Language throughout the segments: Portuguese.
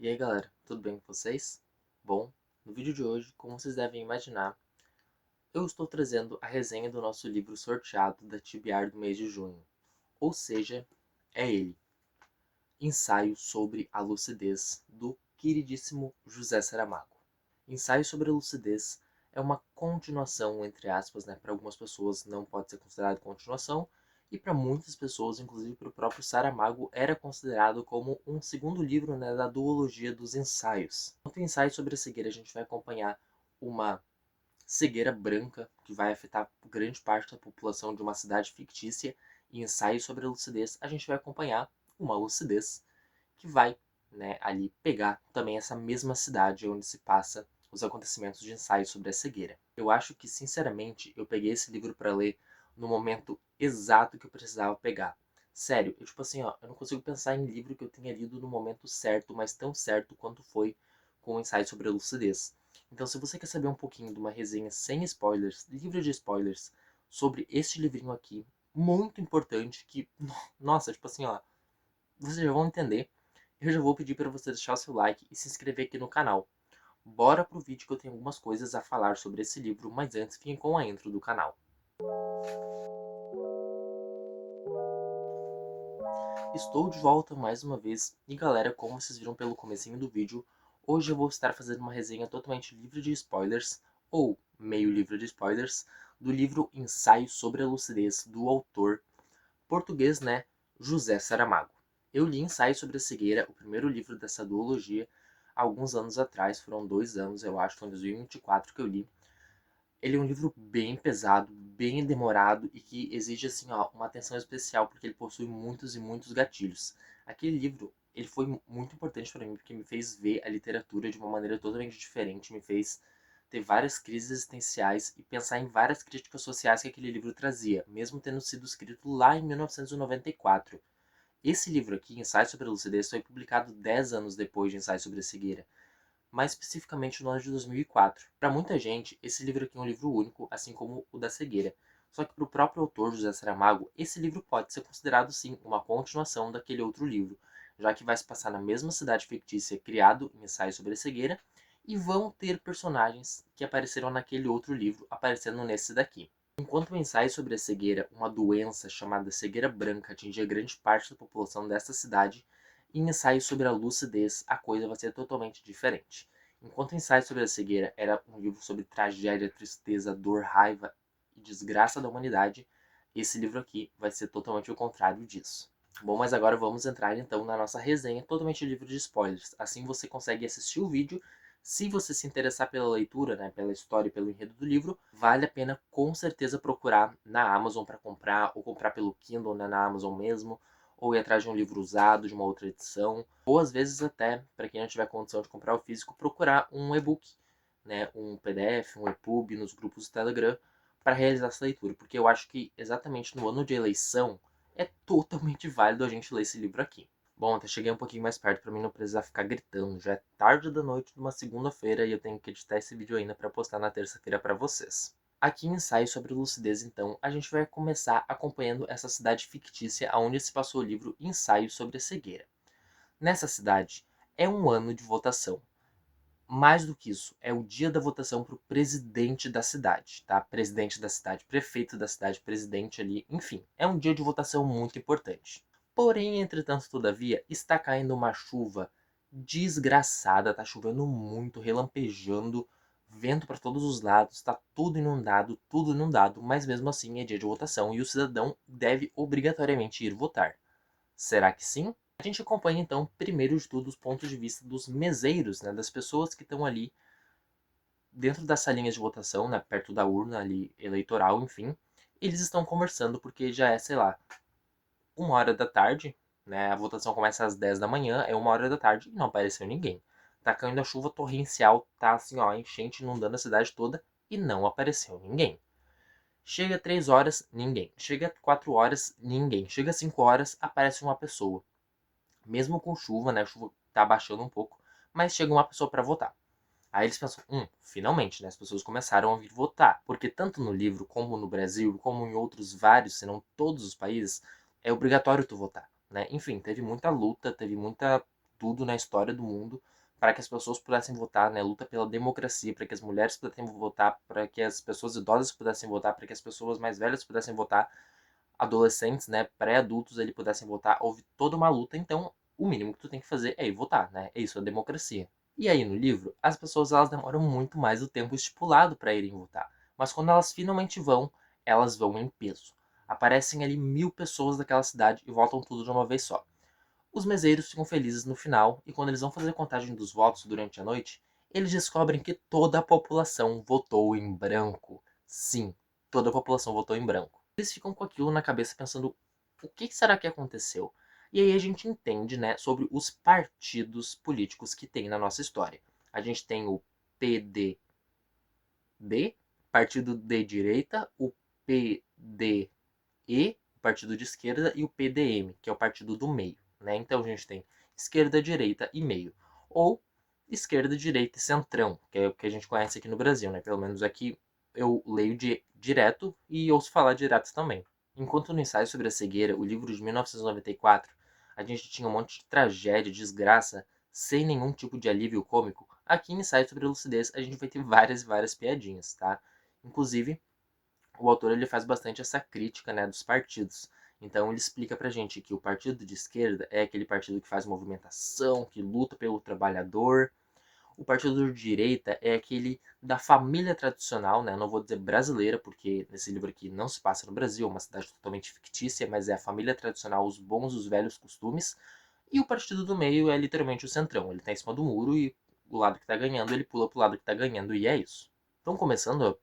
E aí galera, tudo bem com vocês? Bom, no vídeo de hoje, como vocês devem imaginar, eu estou trazendo a resenha do nosso livro sorteado da TBR do mês de junho. Ou seja, é ele, Ensaio sobre a Lucidez, do queridíssimo José Saramago. Ensaio sobre a Lucidez é uma continuação, entre aspas, né? Para algumas pessoas não pode ser considerado continuação, e para muitas pessoas, inclusive para o próprio Saramago, era considerado como um segundo livro, né, da duologia dos ensaios. No ensaio sobre a cegueira, a gente vai acompanhar uma cegueira branca que vai afetar grande parte da população de uma cidade fictícia, e ensaio sobre a lucidez, a gente vai acompanhar uma lucidez que vai, né, ali pegar também essa mesma cidade onde se passa os acontecimentos de ensaio sobre a cegueira. Eu acho que, sinceramente, eu peguei esse livro para ler no momento exato que eu precisava pegar. Sério, eu tipo assim, ó, eu não consigo pensar em livro que eu tenha lido no momento certo, mas tão certo quanto foi com o ensaio sobre a lucidez. Então, se você quer saber um pouquinho de uma resenha sem spoilers, livre de spoilers, sobre este livrinho aqui, muito importante, que, nossa, tipo assim, ó, vocês já vão entender. Eu já vou pedir para você deixar o seu like e se inscrever aqui no canal. Bora pro vídeo que eu tenho algumas coisas a falar sobre esse livro, mas antes fiquem com a intro do canal. Estou de volta mais uma vez, e galera, como vocês viram pelo comecinho do vídeo, hoje eu vou estar fazendo uma resenha totalmente livre de spoilers, ou meio livre de spoilers, do livro Ensaio sobre a Lucidez, do autor português, né, José Saramago. Eu li Ensaio sobre a Cegueira, o primeiro livro dessa duologia, há alguns anos atrás, foram 2 anos, eu acho, foi em 2024 que eu li. Ele é um livro bem pesado, bem demorado e que exige assim, ó, uma atenção especial porque ele possui muitos e muitos gatilhos. Aquele livro, ele foi muito importante para mim porque me fez ver a literatura de uma maneira totalmente diferente, me fez ter várias crises existenciais e pensar em várias críticas sociais que aquele livro trazia, mesmo tendo sido escrito lá em 1994. Esse livro aqui, Ensaio sobre a Lucidez, foi publicado 10 anos depois de Ensaio sobre a Cegueira, mais especificamente no ano de 2004. Para muita gente, esse livro aqui é um livro único, assim como o da cegueira. Só que para o próprio autor, José Saramago, esse livro pode ser considerado sim uma continuação daquele outro livro, já que vai se passar na mesma cidade fictícia criado em Ensaio sobre a Cegueira, e vão ter personagens que apareceram naquele outro livro aparecendo nesse daqui. Enquanto o ensaio sobre a cegueira, uma doença chamada cegueira branca, atingia grande parte da população desta cidade, em ensaio sobre a lucidez, a coisa vai ser totalmente diferente. Enquanto o ensaio sobre a cegueira era um livro sobre tragédia, tristeza, dor, raiva e desgraça da humanidade, esse livro aqui vai ser totalmente o contrário disso. Bom, mas agora vamos entrar então na nossa resenha totalmente livre de spoilers. Assim você consegue assistir o vídeo. Se você se interessar pela leitura, né, pela história e pelo enredo do livro, vale a pena com certeza procurar na Amazon para comprar, ou comprar pelo Kindle, né, na Amazon mesmo, ou ir atrás de um livro usado, de uma outra edição, ou às vezes até, para quem não tiver condição de comprar o físico, procurar um e-book, né, um PDF, um EPUB nos grupos do Telegram para realizar essa leitura, porque eu acho que exatamente no ano de eleição é totalmente válido a gente ler esse livro aqui. Bom, até cheguei um pouquinho mais perto para mim não precisar ficar gritando. Já é tarde da noite de uma segunda-feira e eu tenho que editar esse vídeo ainda para postar na terça-feira para vocês. Aqui em Ensaio sobre Lucidez, então, a gente vai começar acompanhando essa cidade fictícia onde se passou o livro Ensaio sobre a Cegueira. Nessa cidade, é um ano de votação. Mais do que isso, é o dia da votação para o presidente da cidade, tá? Presidente da cidade, prefeito da cidade, presidente ali, enfim. É um dia de votação muito importante. Porém, entretanto, todavia, está caindo uma chuva desgraçada, tá chovendo muito, relampejando, vento para todos os lados, está tudo inundado, mas mesmo assim é dia de votação e o cidadão deve obrigatoriamente ir votar. Será que sim? A gente acompanha então, primeiro de tudo, os pontos de vista dos meseiros, né, das pessoas que estão ali dentro das salinhas de votação, né, perto da urna ali eleitoral, enfim. Eles estão conversando porque já é, sei lá, 1 hora da tarde, né? A votação começa às 10 da manhã, é 1 hora da tarde e não apareceu ninguém. Tá caindo a chuva torrencial, tá assim, ó, enchente inundando a cidade toda e não apareceu ninguém. Chega 3 horas, ninguém. Chega 4 horas, ninguém. Chega 5 horas, aparece uma pessoa. Mesmo com chuva, né? A chuva tá baixando um pouco, mas chega uma pessoa para votar. Aí eles pensam, finalmente, né? As pessoas começaram a vir votar. Porque tanto no livro, como no Brasil, como em outros vários, se não todos os países, é obrigatório tu votar, né? Enfim, teve muita luta, teve muita tudo na história do mundo para que as pessoas pudessem votar, né? Luta pela democracia, para que as mulheres pudessem votar, para que as pessoas idosas pudessem votar, para que as pessoas mais velhas pudessem votar, adolescentes, né, pré-adultos, ele pudessem votar. Houve toda uma luta, então o mínimo que tu tem que fazer é ir votar, né? É isso, a democracia. E aí no livro, as pessoas elas demoram muito mais do tempo estipulado para irem votar. Mas quando elas finalmente vão, elas vão em peso. Aparecem ali 1.000 pessoas daquela cidade e votam tudo de uma vez só. Os meseiros ficam felizes no final e quando eles vão fazer a contagem dos votos durante a noite, eles descobrem que toda a população votou em branco. Sim, toda a população votou em branco. Eles ficam com aquilo na cabeça pensando, o que será que aconteceu? E aí a gente entende, né, sobre os partidos políticos que tem na nossa história. A gente tem o PDB, partido de direita, o PDE, o partido de esquerda, e o PDM, que é o partido do meio. Né? Então a gente tem esquerda, direita e meio. Ou esquerda, direita e centrão, que é o que a gente conhece aqui no Brasil. Né? Pelo menos aqui eu leio direto e ouço falar direto também. Enquanto no ensaio sobre a cegueira, o livro de 1994, a gente tinha um monte de tragédia, desgraça, sem nenhum tipo de alívio cômico. Aqui em ensaio sobre a lucidez, a gente vai ter várias e várias piadinhas, tá? Inclusive, o autor ele faz bastante essa crítica, né, dos partidos. Então ele explica pra gente que o partido de esquerda é aquele partido que faz movimentação, que luta pelo trabalhador. O partido de direita é aquele da família tradicional, né? Não vou dizer brasileira, porque nesse livro aqui não se passa no Brasil, é uma cidade totalmente fictícia, mas é a família tradicional, os bons, os velhos costumes. E o partido do meio é literalmente o centrão. Ele tá em cima do muro e o lado que tá ganhando, ele pula pro lado que tá ganhando, e é isso. Então, começando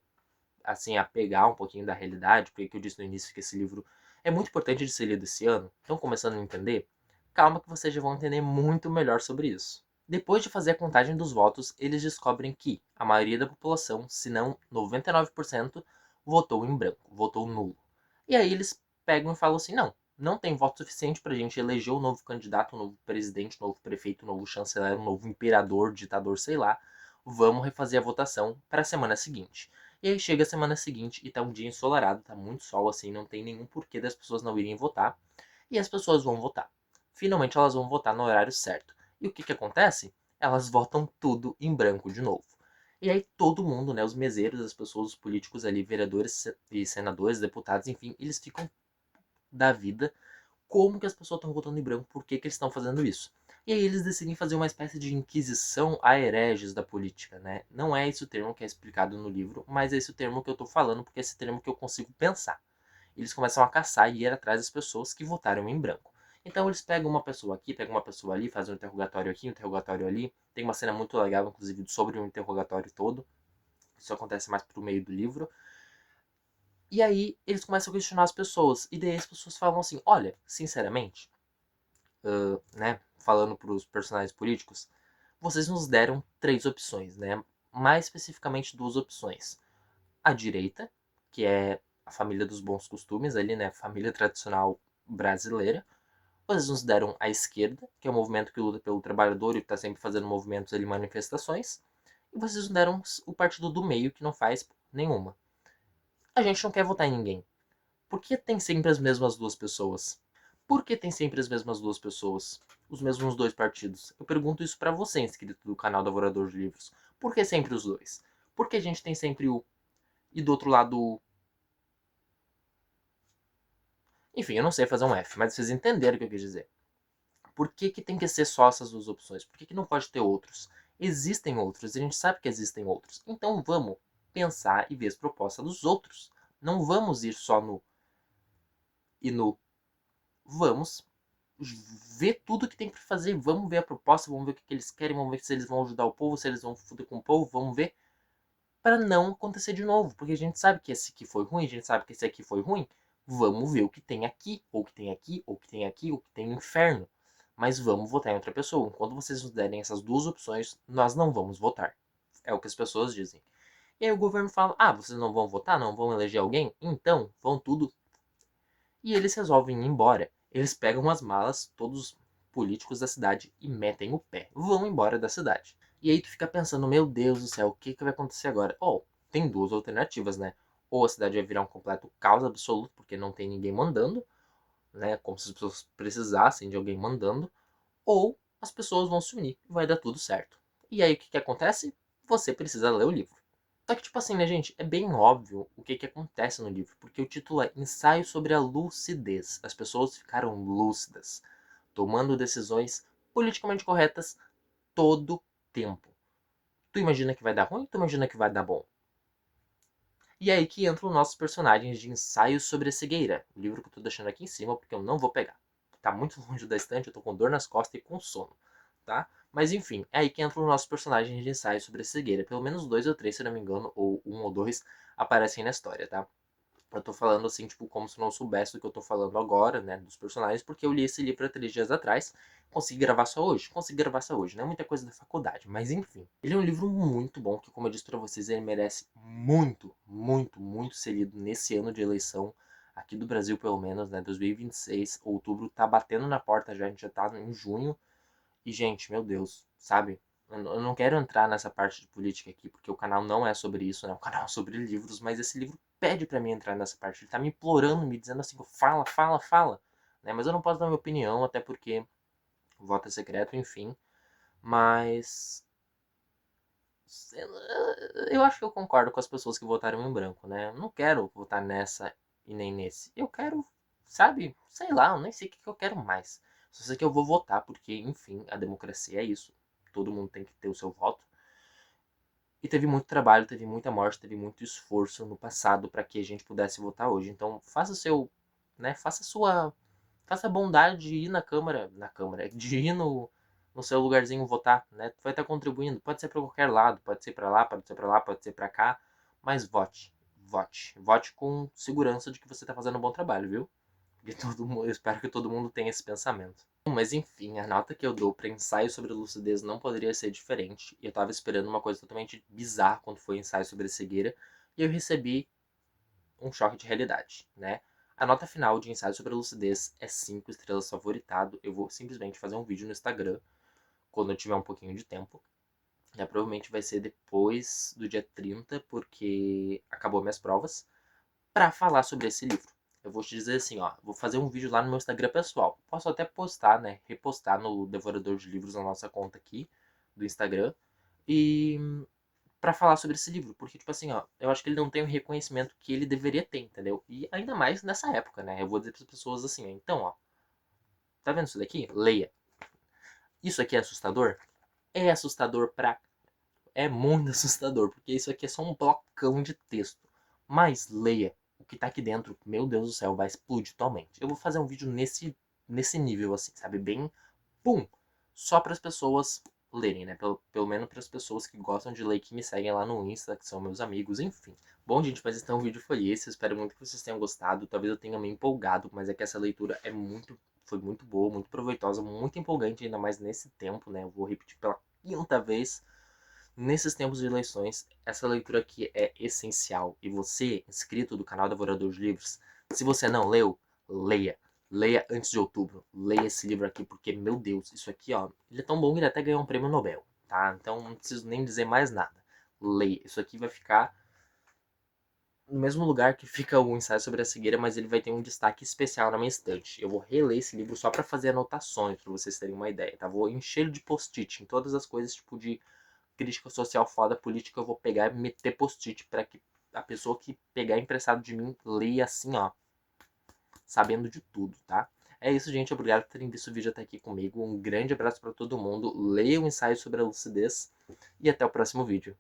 assim, a pegar um pouquinho da realidade, porque eu disse no início que esse livro é muito importante de ser lido esse ano, estão começando a entender? Calma que vocês já vão entender muito melhor sobre isso. Depois de fazer a contagem dos votos, eles descobrem que a maioria da população, se não 99%, votou em branco, votou nulo. E aí eles pegam e falam assim, não tem voto suficiente para a gente eleger um novo candidato, um novo presidente, um novo prefeito, um novo chanceler, um novo imperador, ditador, sei lá. Vamos refazer a votação para a semana seguinte. E aí chega a semana seguinte e tá um dia ensolarado, tá muito sol assim, não tem nenhum porquê das pessoas não irem votar. E as pessoas vão votar. Finalmente elas vão votar no horário certo. E o que que acontece? Elas votam tudo em branco de novo. E aí todo mundo, né, os meseiros, as pessoas, os políticos ali, vereadores e senadores, deputados, enfim, eles ficam da vida. Como que as pessoas estão votando em branco? Por que que eles estão fazendo isso? E aí eles decidem fazer uma espécie de inquisição a hereges da política, né? Não é esse o termo que é explicado no livro, mas é esse o termo que eu tô falando, porque é esse termo que eu consigo pensar. Eles começam a caçar e ir atrás das pessoas que votaram em branco. Então eles pegam uma pessoa aqui, pegam uma pessoa ali, fazem um interrogatório aqui, um interrogatório ali. Tem uma cena muito legal, inclusive, sobre o interrogatório todo. Isso acontece mais pro meio do livro. E aí eles começam a questionar as pessoas. E daí as pessoas falam assim, olha, sinceramente, né, falando para os personagens políticos, vocês nos deram três opções, né? Mais especificamente duas opções. A direita, que é a família dos bons costumes ali, né? Família tradicional brasileira. Vocês nos deram a esquerda, que é o movimento que luta pelo trabalhador e que está sempre fazendo movimentos ali, manifestações. E vocês nos deram o partido do meio, que não faz nenhuma. A gente não quer votar em ninguém. Por que tem sempre as mesmas duas pessoas? Por que tem sempre as mesmas duas pessoas? Os mesmos dois partidos? Eu pergunto isso pra você, inscrito do canal Devorador de Livros. Por que sempre os dois? Por que a gente tem sempre o e do outro lado o... Enfim, eu não sei fazer um F, mas vocês entenderam o que eu quis dizer. Por que que tem que ser só essas duas opções? Por que que não pode ter outros? Existem outros, a gente sabe que existem outros. Então vamos pensar e ver as propostas dos outros. Não vamos ir só no e no. Vamos ver tudo que tem para fazer, vamos ver a proposta, vamos ver o que eles querem, vamos ver se eles vão ajudar o povo, se eles vão foder com o povo, vamos ver para não acontecer de novo, porque a gente sabe que esse aqui foi ruim, a gente sabe que esse aqui foi ruim, vamos ver o que tem aqui, ou o que tem aqui, ou o que tem aqui, ou o que tem no inferno, mas vamos votar em outra pessoa. Quando vocês nos derem essas duas opções, nós não vamos votar. É o que as pessoas dizem. E aí o governo fala, vocês não vão votar, não vão eleger alguém? Então, vão tudo. E eles resolvem ir embora. Eles pegam as malas, todos os políticos da cidade, e metem o pé. Vão embora da cidade. E aí tu fica pensando, meu Deus do céu, o que vai acontecer agora? Tem duas alternativas, né? Ou a cidade vai virar um completo caos absoluto, porque não tem ninguém mandando, né? Como se as pessoas precisassem de alguém mandando. Ou as pessoas vão se unir e vai dar tudo certo. E aí o que acontece? Você precisa ler o livro. Só que, tipo assim, né, gente? É bem óbvio o que acontece no livro, porque o título é Ensaio sobre a Lucidez. As pessoas ficaram lúcidas, tomando decisões politicamente corretas todo tempo. Tu imagina que vai dar ruim, tu imagina que vai dar bom. E é aí que entram nossos personagens de Ensaio sobre a Cegueira, o livro que eu tô deixando aqui em cima porque eu não vou pegar. Tá muito longe da estante, eu tô com dor nas costas e com sono, tá? Mas enfim, é aí que entram os nossos personagens de Ensaio sobre a Cegueira. Pelo menos 2 ou 3, se não me engano, ou 1 ou 2, aparecem na história, tá? Eu tô falando assim, tipo, como se eu não soubesse do que eu tô falando agora, né, dos personagens, porque eu li esse livro há 3 dias atrás, consegui gravar só hoje, não é muita coisa da faculdade, mas enfim. Ele é um livro muito bom, que como eu disse pra vocês, ele merece muito, muito, muito ser lido nesse ano de eleição, aqui do Brasil pelo menos, né, 2026, outubro tá batendo na porta já, a gente já tá em junho, e gente, meu Deus, sabe? Eu não quero entrar nessa parte de política aqui, porque o canal não é sobre isso, né? O canal é sobre livros, mas esse livro pede pra mim entrar nessa parte. Ele tá me implorando, me dizendo assim, fala, fala, fala. Né? Mas eu não posso dar minha opinião, até porque o voto é secreto, enfim. Mas eu acho que eu concordo com as pessoas que votaram em branco, né? Eu não quero votar nessa e nem nesse. Eu quero, sabe? Sei lá, eu nem sei o que eu quero mais. Só sei que eu vou votar, porque, enfim, a democracia é isso. Todo mundo tem que ter o seu voto. E teve muito trabalho, teve muita morte, teve muito esforço no passado para que a gente pudesse votar hoje. Então, faça o seu, né? Faça a bondade de ir na Câmara, de ir no seu lugarzinho votar, né? Tu vai estar contribuindo. Pode ser para qualquer lado, pode ser para lá, pode ser para lá, pode ser para cá, mas vote, vote, vote com segurança de que você está fazendo um bom trabalho, viu? Porque eu espero que todo mundo tenha esse pensamento. Mas enfim, a nota que eu dou para ensaio sobre lucidez não poderia ser diferente. E eu tava esperando uma coisa totalmente bizarra quando foi ensaio sobre a cegueira. E eu recebi um choque de realidade, né? A nota final de ensaio sobre a lucidez é 5 estrelas favoritado. Eu vou simplesmente fazer um vídeo no Instagram quando eu tiver um pouquinho de tempo. Provavelmente vai ser depois do dia 30, porque acabou minhas provas, para falar sobre esse livro. Eu vou te dizer assim, ó, vou fazer um vídeo lá no meu Instagram pessoal. Posso até postar, né, repostar no Devorador de Livros na nossa conta aqui do Instagram e para falar sobre esse livro, porque tipo assim, ó, eu acho que ele não tem o reconhecimento que ele deveria ter, entendeu? E ainda mais nessa época, né? Eu vou dizer para as pessoas assim, então, ó, tá vendo isso daqui? Leia. Isso aqui é assustador? É assustador pra É muito assustador, porque isso aqui é só um blocão de texto. Mas leia o que tá aqui dentro, meu Deus do céu, vai explodir tua mente. Eu vou fazer um vídeo nesse nível, assim, sabe? Bem, pum, só para as pessoas lerem, né? Pelo menos para as pessoas que gostam de ler, que me seguem lá no Insta, que são meus amigos, enfim. Bom, gente, mas então o vídeo foi esse. Eu espero muito que vocês tenham gostado. Talvez eu tenha me empolgado, mas é que essa leitura foi muito boa, muito proveitosa, muito empolgante, ainda mais nesse tempo, né? Eu vou repetir pela quinta vez. Nesses tempos de eleições, essa leitura aqui é essencial. E você, inscrito do canal Devorador de Livros, se você não leu, leia. Leia antes de outubro. Leia esse livro aqui, porque, meu Deus, isso aqui, ó, ele é tão bom que ele até ganhou um prêmio Nobel, tá? Então não preciso nem dizer mais nada. Leia. Isso aqui vai ficar no mesmo lugar que fica o ensaio sobre a cegueira, mas ele vai ter um destaque especial na minha estante. Eu vou reler esse livro só para fazer anotações, para vocês terem uma ideia, tá? Vou encher ele de post-it em todas as coisas, tipo de crítica social foda política, eu vou pegar e meter post-it pra que a pessoa que pegar emprestado de mim leia assim, ó, sabendo de tudo, tá? É isso, gente. Obrigado por terem visto o vídeo até aqui comigo. Um grande abraço para todo mundo. Leia o ensaio sobre a lucidez e até o próximo vídeo.